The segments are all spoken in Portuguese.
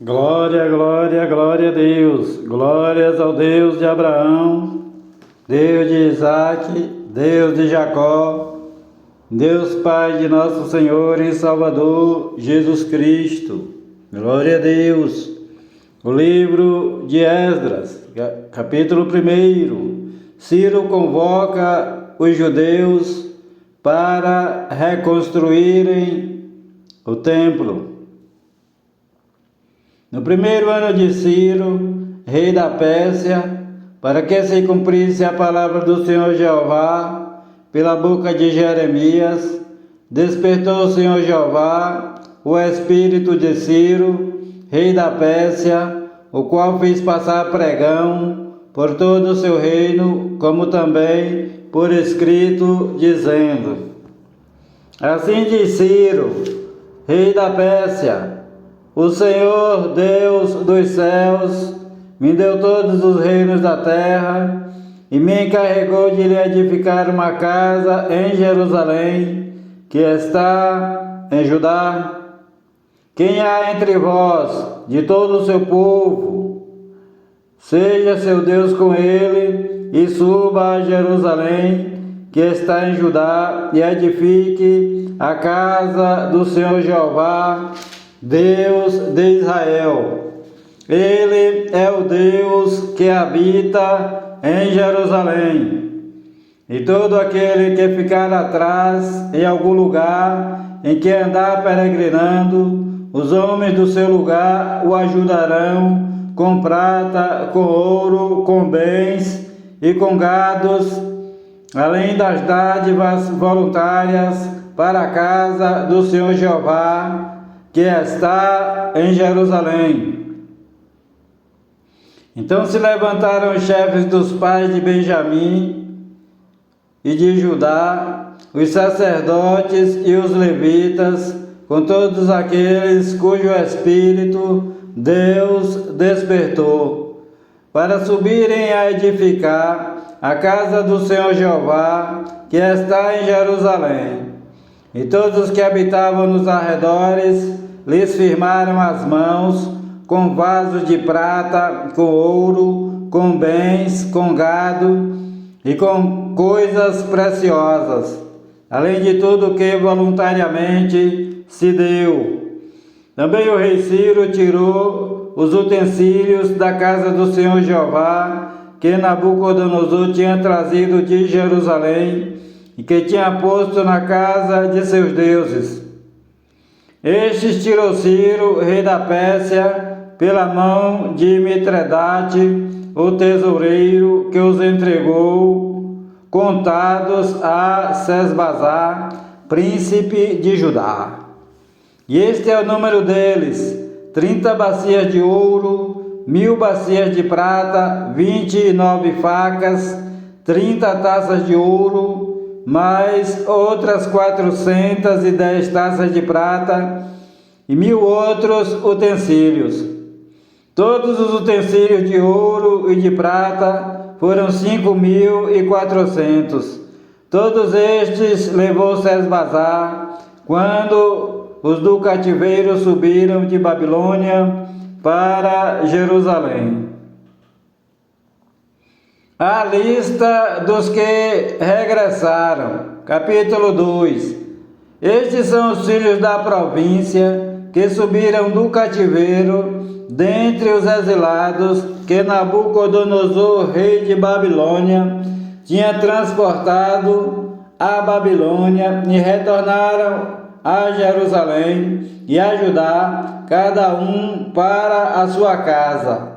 Glória, glória, glória a Deus. Glórias ao Deus de Abraão, Deus de Isaac, Deus de Jacó, Deus Pai de nosso Senhor e Salvador Jesus Cristo. Glória a Deus. O livro de Esdras, capítulo 1. Ciro convoca os judeus para reconstruírem o templo. No primeiro ano de Ciro, rei da Pérsia, para que se cumprisse a palavra do Senhor Jeová, pela boca de Jeremias, despertou o Senhor Jeová o espírito de Ciro, rei da Pérsia, o qual fez passar pregão por todo o seu reino, como também por escrito, dizendo: Assim diz Ciro, rei da Pérsia: O Senhor Deus dos céus me deu todos os reinos da terra e me encarregou de lhe edificar uma casa em Jerusalém, que está em Judá. Quem há entre vós, de todo o seu povo, seja seu Deus com ele, e suba a Jerusalém, que está em Judá, e edifique a casa do Senhor Jeová, Deus de Israel. Ele é o Deus que habita em Jerusalém. E todo aquele que ficar atrás em algum lugar em que andar peregrinando, os homens do seu lugar o ajudarão com prata, com ouro, com bens e com gados, além das dádivas voluntárias para a casa do Senhor Jeová, que está em Jerusalém. Então se levantaram os chefes dos pais de Benjamim e de Judá, os sacerdotes e os levitas, com todos aqueles cujo espírito Deus despertou, para subirem a edificar a casa do Senhor Jeová, que está em Jerusalém. E todos os que habitavam nos arredores lhes firmaram as mãos, com vasos de prata, com ouro, com bens, com gado e com coisas preciosas, além de tudo que voluntariamente se deu. Também o rei Ciro tirou os utensílios da casa do Senhor Jeová, que Nabucodonosor tinha trazido de Jerusalém e que tinha posto na casa de seus deuses. Estes tirou Ciro, rei da Pérsia, pela mão de Mitredate, o tesoureiro, que os entregou, contados a Sesbazar, príncipe de Judá. E este é o número deles: 30 bacias de ouro, 1000 bacias de prata, 29 facas, 30 taças de ouro, mais outras 410 taças de prata e 1000 outros utensílios. Todos os utensílios de ouro e de prata foram 5.400. Todos estes levou Sesbazar quando os do cativeiro subiram de Babilônia para Jerusalém. A lista dos que regressaram. Capítulo 2. Estes são os filhos da província que subiram do cativeiro dentre os exilados que Nabucodonosor, rei de Babilônia, tinha transportado à Babilônia, e retornaram a Jerusalém e a Judá, cada um para a sua casa,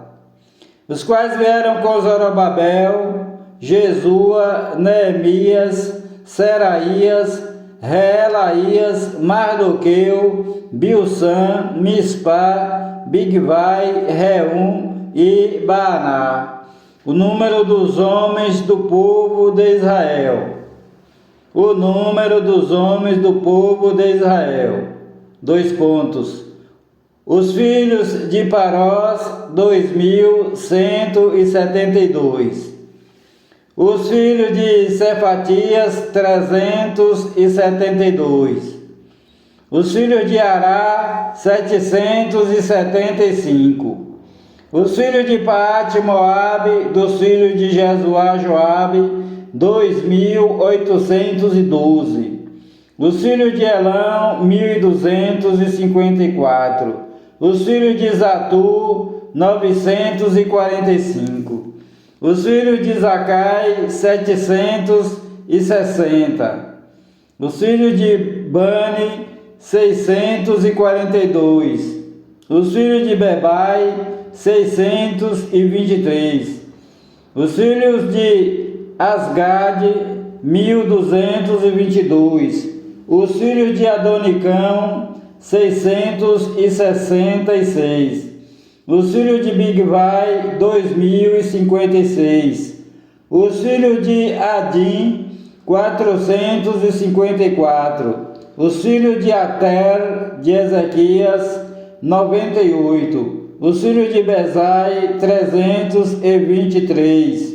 os quais vieram com Zorobabel, Jesua, Neemias, Seraías, Reelaías, Mardoqueu, Bilsã, Mispá, Bigvai, Reum e Baaná, o número dos homens do povo de Israel. O número dos homens do povo de Israel. 2 pontos. Os filhos de Parós, 2.172. Os filhos de Cefatias, 372. Os filhos de Ará, 775. Os filhos de Paate, Moabe, dos filhos de Jesuá, Joabe, 2.812. Os filhos de Elão, 1.254. Os filhos de Zatu, 945. Os filhos de Zacai, 760. Os filhos de Bani, 642. Os filhos de Bebai, 623. Os filhos de Asgade, 1.222. Os filhos de Adonicão, 666. Os filhos de Bigvai, 2.056. Os filhos de Adim, 454. Os filhos de Ater, de Ezequias, 98. Os filhos de Bezai, 323.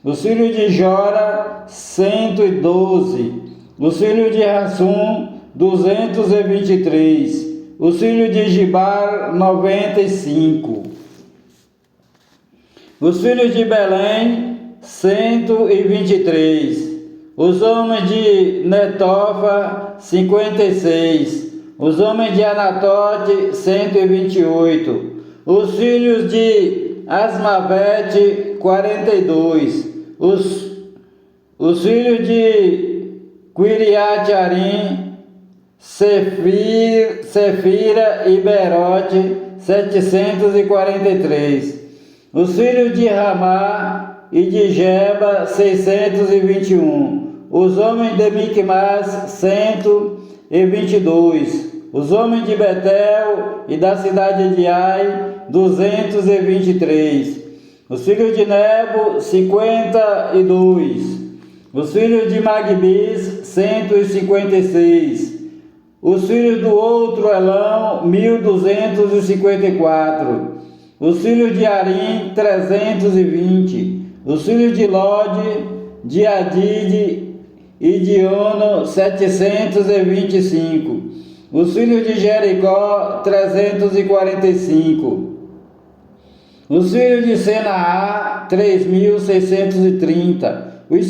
Os filhos de Jora, 112. Os filhos de Rassum, 223. Os filhos de Gibar, 95. Os filhos de Belém, 123. Os homens de Netofa, 56. Os homens de Anatote, 128. Os filhos de Asmavete, 42. Os filhos de Quiriat-Arim, Sefira e Berote, 743. Os filhos de Ramá e de Geba, 621. Os homens de Micmas, 122. Os homens de Betel e da cidade de Ai, 223. Os filhos de Nebo, 52. Os filhos de Magbis, 156. Os filhos do outro Elão, 1.254. Os filhos de Arim, 320. Os filhos de Lode, de Adide e de Ono, 725. Os filhos de Jericó, 345. Os filhos de Senaá, 3.630. Os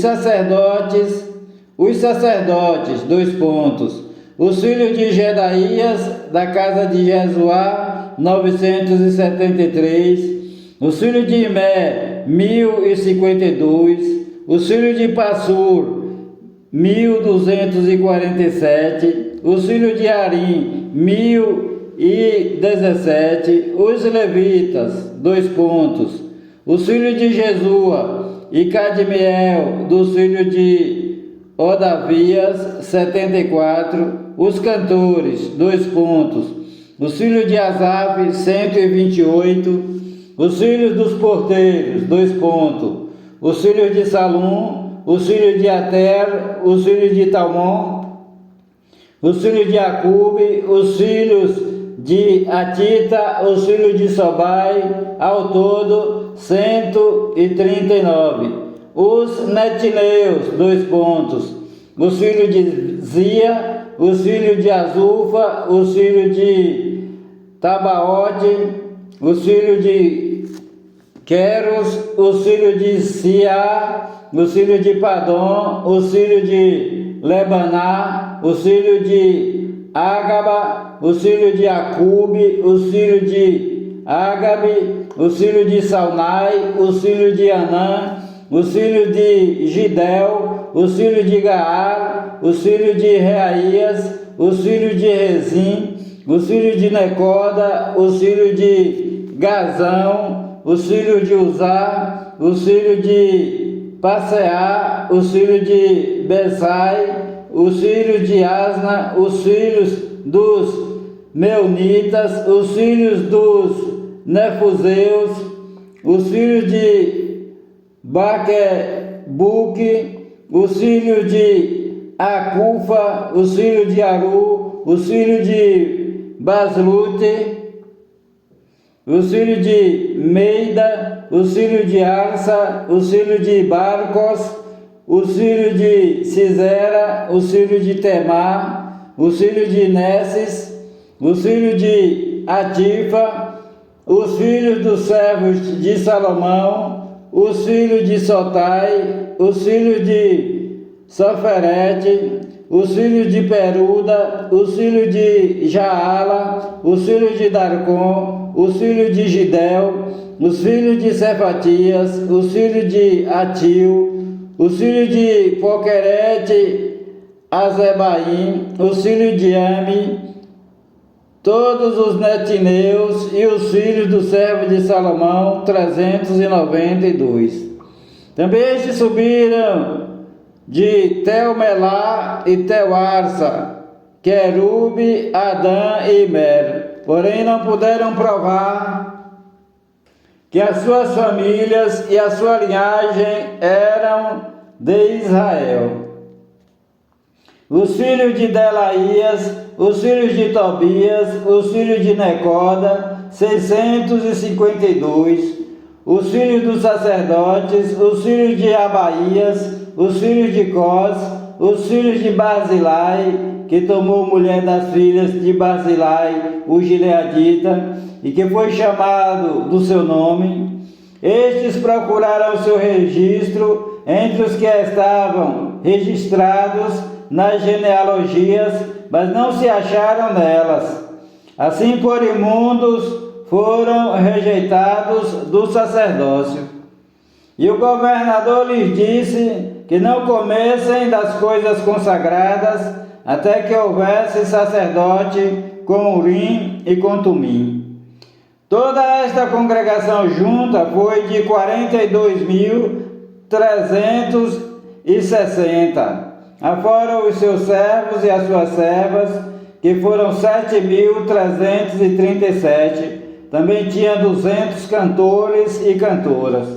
sacerdotes, 2 pontos. Os filhos de Gedaías, da casa de Jesuá, 973. Os filhos de Imé, 1.052. Os filhos de Passur, 1.247. Os filhos de Arim, 1.017. Os levitas, 2 pontos. Os filhos de Jesua e Cadmiel, dos filhos de Odavias, 74. Os cantores, 2 pontos. Os filhos de Asaf, 128. Os filhos dos porteiros, 2 pontos. Os filhos de Salum, os filhos de Ater, os filhos de Talmon, os filhos de Acube, os filhos de Atita, os filhos de Sobai, ao todo 139. Os netineus, 2 pontos. Os filhos de Zia, os filhos de Azufa, os filhos de Tabaote, os filhos de Queros, os filhos de Siá, os filhos de Padom, os filhos de Lebaná, os filhos de Ágaba, os filhos de Acube, os filhos de Ágabe, os filhos de Saunai, os filhos de Anã, os filhos de Gidel, os filhos de Gaar, os filhos de Reaías, os filhos de Rezim, os filhos de Necoda, os filhos de Gazão, os filhos de Uzá, os filhos de Passeá, os filhos de Besai, os filhos de Asna, os filhos dos Meunitas, os filhos dos Nefuseus, os filhos de Baquebuque, os filhos de Acufa, os filhos de Aru, os filhos de Baslute, os filhos de Meida, os filhos de Arsa, os filhos de Barcos, os filhos de Cisera, os filhos de Temar, os filhos de Nesses, os filhos de Atifa, os filhos dos servos de Salomão, os filhos de Sotai, os filhos de Soferete, os filhos de Peruda, os filhos de Jaala, os filhos de Darcon, os filhos de Gidel, os filhos de Cefatias, os filhos de Atil, os filhos de Poquerete, Azebaim, os filhos de Ami, todos os netineus e os filhos do servo de Salomão, 392. Também estes subiram de Tel-Melá e Tel-Arsa, Querube, Adã e Imer, porém não puderam provar que as suas famílias e a sua linhagem eram de Israel. Os filhos de Delaías, os filhos de Tobias, os filhos de Necoda, 652, os filhos dos sacerdotes, os filhos de Abaías, os filhos de Cós, os filhos de Barzilai, que tomou mulher das filhas de Barzilai, o gileadita, e que foi chamado do seu nome. Estes procuraram o seu registro entre os que estavam registrados nas genealogias, mas não se acharam nelas. Assim, por imundos, foram rejeitados do sacerdócio. E o governador lhes disse que não comessem das coisas consagradas, até que houvesse sacerdote com Urim e com Tumim. Toda esta congregação junta foi de 42.360, afora os seus servos e as suas servas, que foram 7.337. Também tinha 200 cantores e cantoras.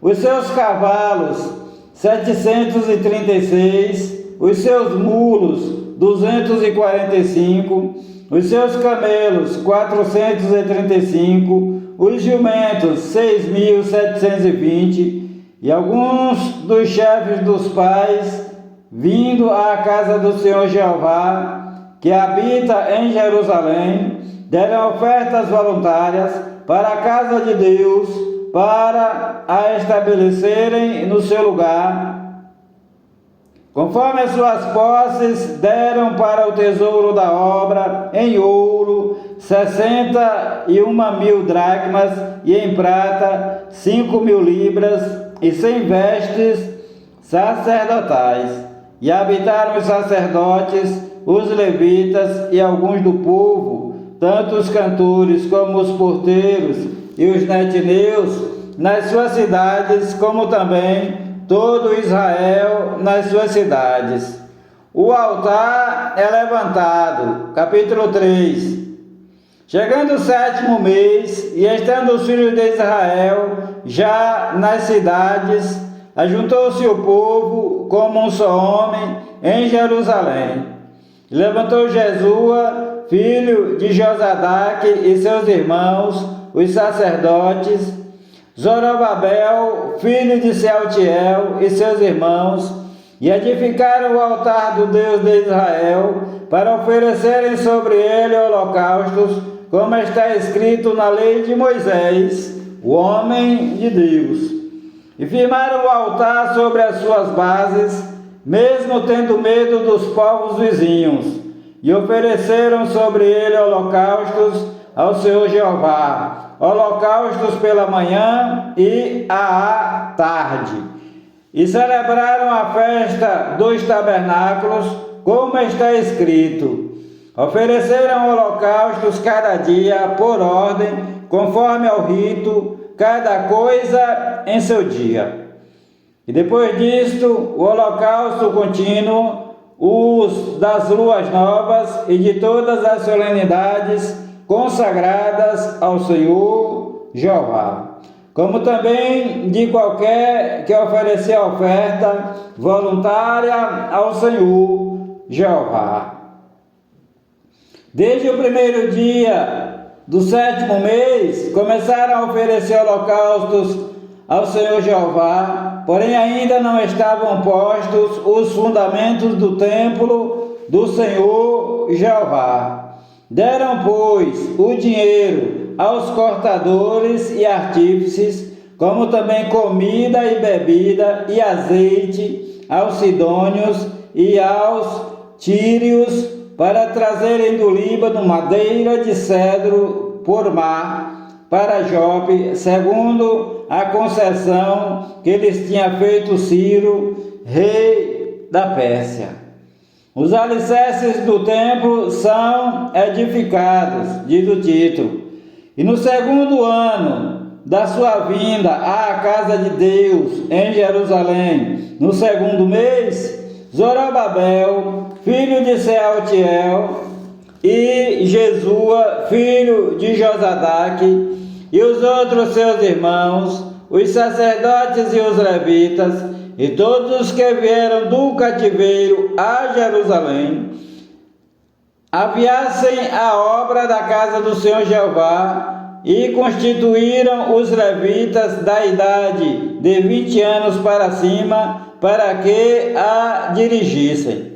Os seus cavalos, 736, os seus mulos, 245, os seus camelos, 435, os jumentos, 6.720, e alguns dos chefes dos pais, vindo à casa do Senhor Jeová, que habita em Jerusalém, deram ofertas voluntárias para a casa de Deus, para a estabelecerem no seu lugar. Conforme as suas posses, deram para o tesouro da obra, em ouro, 61.000 dracmas, e em prata, 5.000 libras, e 100 vestes sacerdotais. E habitaram os sacerdotes, os levitas e alguns do povo, tanto os cantores como os porteiros e os netineus, nas suas cidades, como também todo Israel nas suas cidades. O altar é levantado. Capítulo 3. Chegando o 7º mês, e estando os filhos de Israel já nas cidades, ajuntou-se o povo como um só homem em Jerusalém. Levantou Jesua, filho de Josadaque, e seus irmãos, os sacerdotes, Zorobabel, filho de Sealtiel, e seus irmãos, e edificaram o altar do Deus de Israel, para oferecerem sobre ele holocaustos, como está escrito na lei de Moisés, o homem de Deus. E firmaram o altar sobre as suas bases, mesmo tendo medo dos povos vizinhos, e ofereceram sobre ele holocaustos ao Senhor Jeová, holocaustos pela manhã e à tarde. E celebraram a festa dos tabernáculos, como está escrito. Ofereceram holocaustos cada dia, por ordem, conforme ao rito, cada coisa em seu dia. E depois disto, o holocausto contínuo, os das luas novas e de todas as solenidades consagradas ao Senhor Jeová, como também de qualquer que oferecer oferta voluntária ao Senhor Jeová. Desde o primeiro dia do 7º mês, começaram a oferecer holocaustos ao Senhor Jeová, porém ainda não estavam postos os fundamentos do templo do Senhor Jeová. Deram, pois, o dinheiro aos cortadores e artífices, como também comida e bebida e azeite aos sidônios e aos tírios, para trazerem do Líbano madeira de cedro por mar para Jope, segundo a concessão que lhes tinha feito Ciro, rei da Pérsia. Os alicerces do templo são edificados, diz o título, e no segundo ano da sua vinda à casa de Deus em Jerusalém, no segundo mês, Zorobabel, filho de Sealtiel, e Jesua, filho de Josadaque, e os outros seus irmãos, os sacerdotes e os levitas, e todos os que vieram do cativeiro a Jerusalém, aviassem a obra da casa do Senhor Jeová, e constituíram os levitas da idade de 20 anos para cima, para que a dirigissem.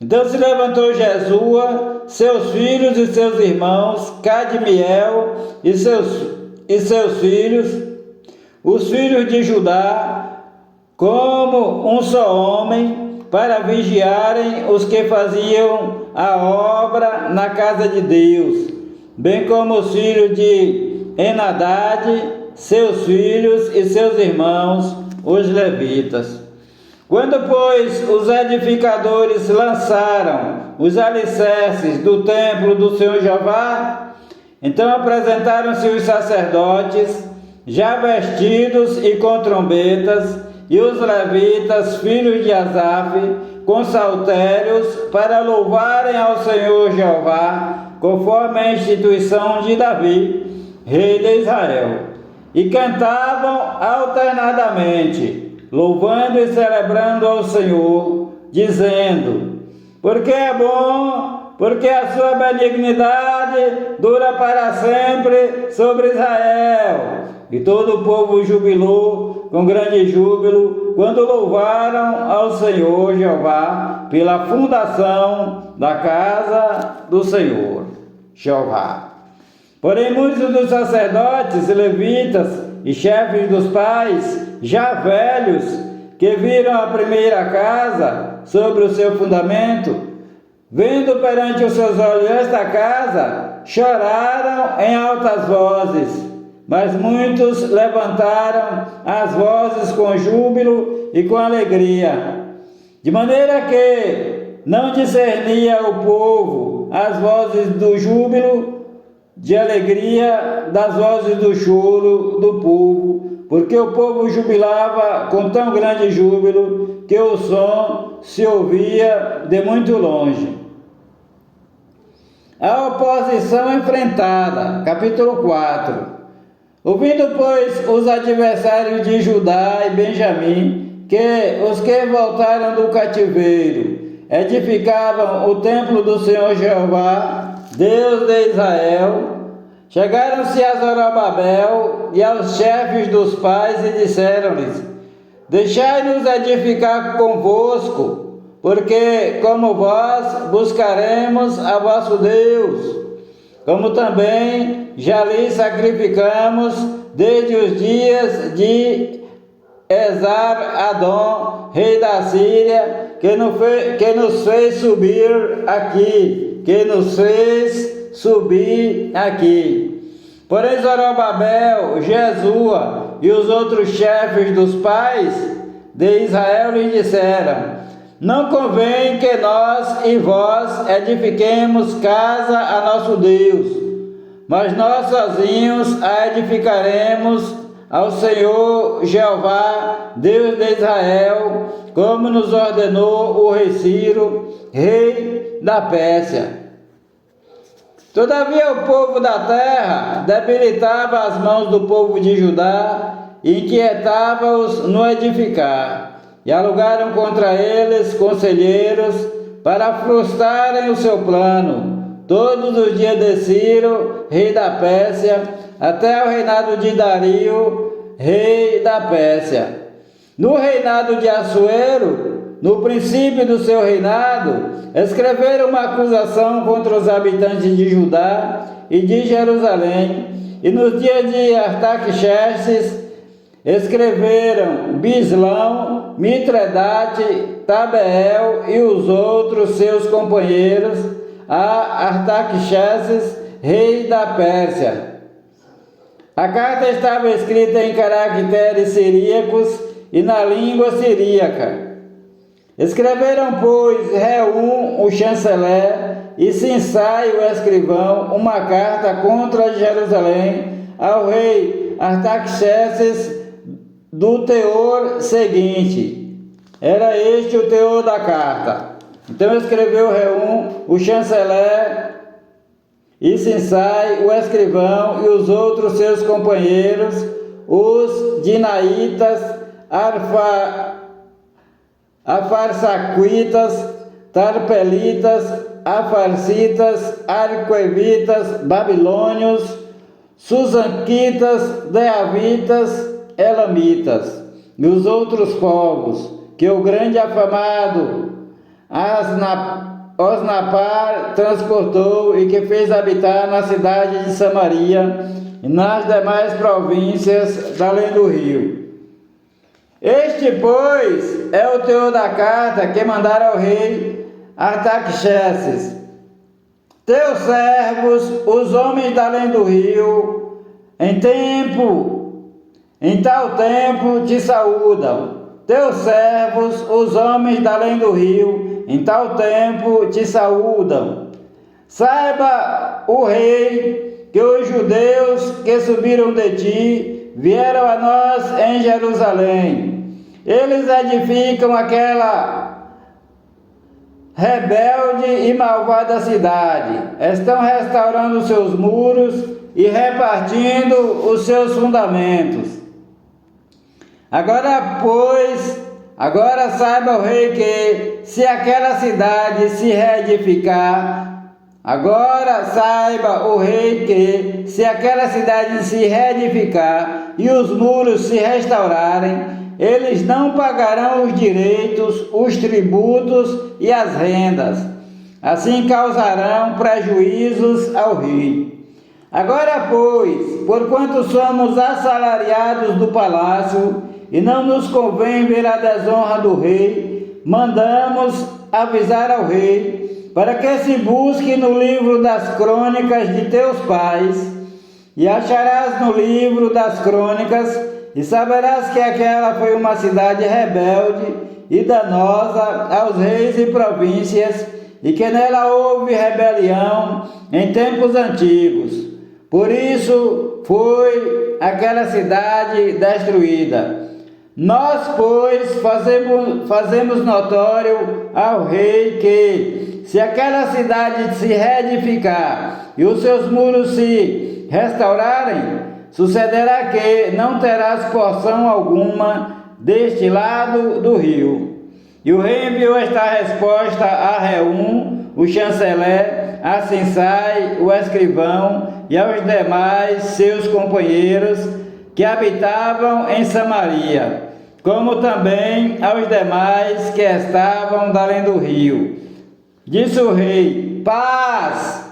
Então se levantou Jesua, seus filhos e seus irmãos, Cadmiel e seus filhos, os filhos de Judá, como um só homem, para vigiarem os que faziam a obra na casa de Deus, bem como os filhos de Enadade, seus filhos e seus irmãos, os levitas. Quando, pois, os edificadores lançaram os alicerces do templo do Senhor Jeová, então apresentaram-se os sacerdotes, já vestidos e com trombetas, e os levitas, filhos de Asaf, com saltérios, para louvarem ao Senhor Jeová, conforme a instituição de Davi, rei de Israel. E cantavam alternadamente, louvando e celebrando ao Senhor, dizendo: porque é bom, porque a sua benignidade dura para sempre sobre Israel. E todo o povo jubilou com grande júbilo, quando louvaram ao Senhor Jeová pela fundação da casa do Senhor Jeová. Porém, muitos dos sacerdotes, levitas e chefes dos pais, já velhos, que viram a primeira casa sobre o seu fundamento, vendo perante os seus olhos esta casa, choraram em altas vozes. Mas muitos levantaram as vozes com júbilo e com alegria, de maneira que não discernia o povo as vozes do júbilo, de alegria, das vozes do choro do povo, porque o povo jubilava com tão grande júbilo que o som se ouvia de muito longe. A oposição enfrentada, capítulo 4. Ouvindo, pois, os adversários de Judá e Benjamim, que os que voltaram do cativeiro edificavam o templo do Senhor Jeová, Deus de Israel, chegaram-se a Zorobabel e aos chefes dos pais e disseram-lhes: deixai-nos edificar convosco, porque como vós buscaremos a vosso Deus, como também já lhe sacrificamos desde os dias de Esar-Adom, rei da Síria, que nos fez subir aqui. Porém Zorobabel, Jesua e os outros chefes dos pais de Israel lhe disseram: não convém que nós e vós edifiquemos casa a nosso Deus, mas nós sozinhos a edificaremos ao Senhor Jeová, Deus de Israel, como nos ordenou o rei Ciro, rei da Pérsia. Todavia o povo da terra debilitava as mãos do povo de Judá e inquietava-os no edificar. E alugaram contra eles conselheiros para frustrarem o seu plano, todos os dias de Ciro, rei da Pérsia, até o reinado de Dario, rei da Pérsia. No reinado de Assuero, no princípio do seu reinado, escreveram uma acusação contra os habitantes de Judá e de Jerusalém, e nos dias de Artaxerxes escreveram Bislão, Mitredate, Tabeel e os outros seus companheiros a Artaxerxes, rei da Pérsia. A carta estava escrita em caracteres siríacos e na língua siríaca. Escreveram, pois, Reum, o chanceler, e Sinsai, o escrivão, uma carta contra Jerusalém ao rei Artaxerxes do teor seguinte. Era este o teor da carta. Então escreveu Reum, o chanceler, e Sinsai, o escrivão, e os outros seus companheiros, os dinaitas, afarsaquitas, tarpelitas, afarsitas, arquevitas, babilônios, susanquitas, deavitas, elamitas, e os outros povos, que o grande afamado Osnapar transportou e que fez habitar na cidade de Samaria e nas demais províncias da além do rio. Este, pois, é o teor da carta que mandaram ao rei Artaxerxes. Teus servos, os homens da além do rio, em tal tempo te saúdam. Teus servos, os homens da além do rio, em tal tempo te saúdam. Saiba o rei que os judeus que subiram de ti vieram a nós em Jerusalém. Eles edificam aquela rebelde e malvada cidade. Estão restaurando seus muros e repartindo os seus fundamentos. Agora saiba o rei que, se aquela cidade se reedificar, e os muros se restaurarem, eles não pagarão os direitos, os tributos e as rendas. Assim causarão prejuízos ao rei. Agora, pois, porquanto somos assalariados do palácio, e não nos convém ver a desonra do rei, mandamos avisar ao rei, para que se busque no livro das crônicas de teus pais, e acharás no livro das crônicas, e saberás que aquela foi uma cidade rebelde e danosa aos reis e províncias, e que nela houve rebelião em tempos antigos. Por isso foi aquela cidade destruída. Nós, pois, fazemos notório ao rei que, se aquela cidade se reedificar e os seus muros se restaurarem, sucederá que não terás porção alguma deste lado do rio. E o rei enviou esta resposta a Reum, o chanceler, a Sinsai, o escrivão, e aos demais seus companheiros que habitavam em Samaria, como também aos demais que estavam da além do rio. Disse o rei: paz!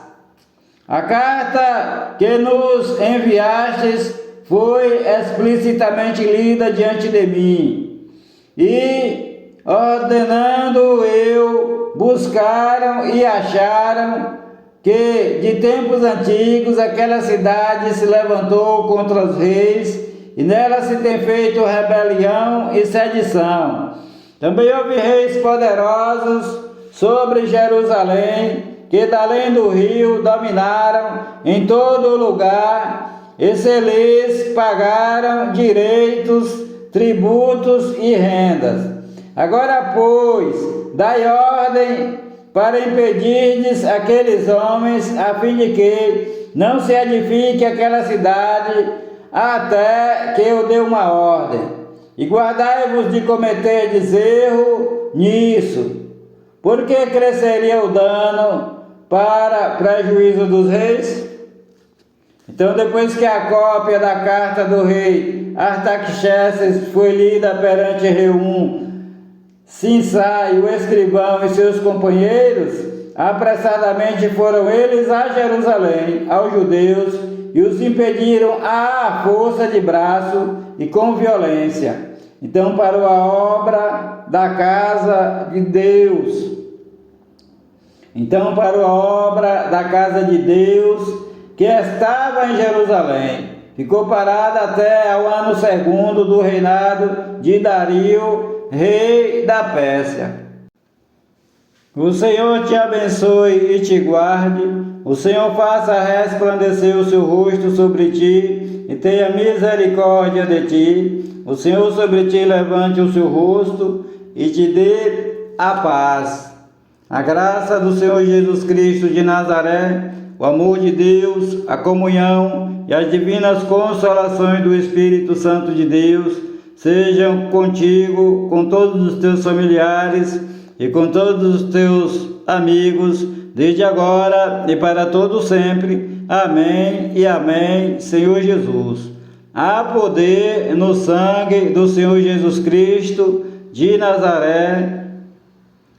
A carta que nos enviastes foi explicitamente lida diante de mim, e, ordenando eu, buscaram e acharam que de tempos antigos aquela cidade se levantou contra os reis, e nela se tem feito rebelião e sedição. Também houve reis poderosos sobre Jerusalém, que da além do rio dominaram em todo lugar, e se lhes pagaram direitos, tributos e rendas. Agora, pois, dai ordem para impedirdes aqueles homens, a fim de que não se edifique aquela cidade, até que eu dê uma ordem. E guardai-vos de cometerdes erro nisso, porque cresceria o dano para prejuízo dos reis. Então, depois que a cópia da carta do rei Artaxerxes foi lida perante Reum, Sinsai, o escrivão e seus companheiros, apressadamente foram eles a Jerusalém, aos judeus, e os impediram à força de braço e com violência. Então parou a obra da casa de Deus. Que estava em Jerusalém. Ficou parada até ao ano 2º do reinado de Dario, rei da Pérsia. O Senhor te abençoe e te guarde. O Senhor faça resplandecer o seu rosto sobre ti e tenha misericórdia de ti. O Senhor sobre ti levante o seu rosto e te dê a paz. A graça do Senhor Jesus Cristo de Nazaré, o amor de Deus, a comunhão e as divinas consolações do Espírito Santo de Deus sejam contigo, com todos os teus familiares e com todos os teus amigos, desde agora e para todo sempre. Amém e amém, Senhor Jesus. Há poder no sangue do Senhor Jesus Cristo de Nazaré,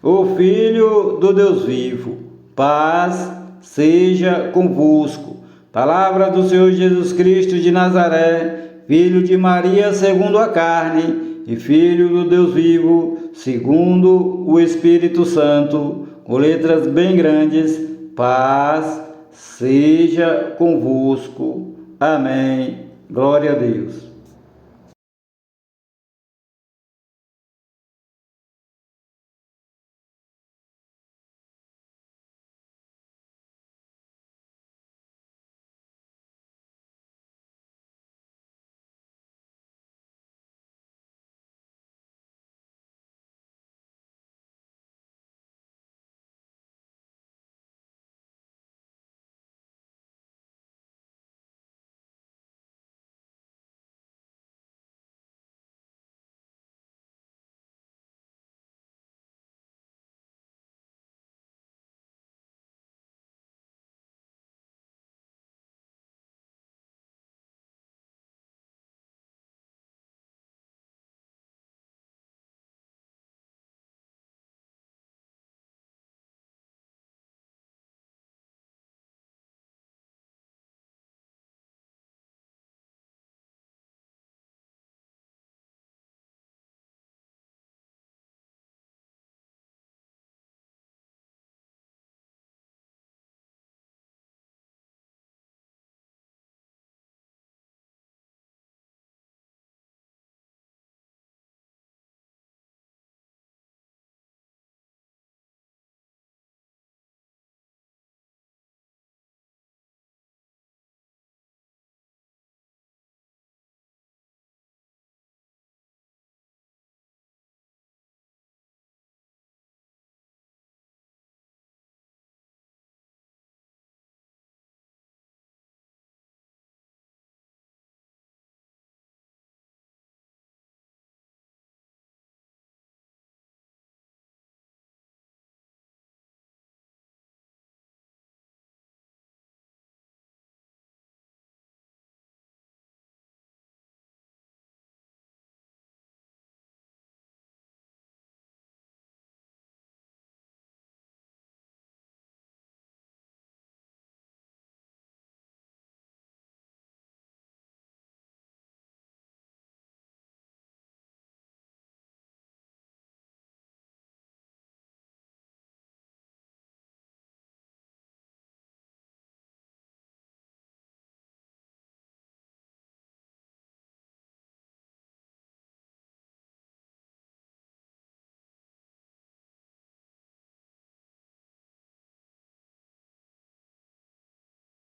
o Filho do Deus vivo. Paz seja convosco. Palavra do Senhor Jesus Cristo de Nazaré, Filho de Maria segundo a carne e Filho do Deus vivo segundo o Espírito Santo, com letras bem grandes. Paz seja convosco. Amém. Glória a Deus.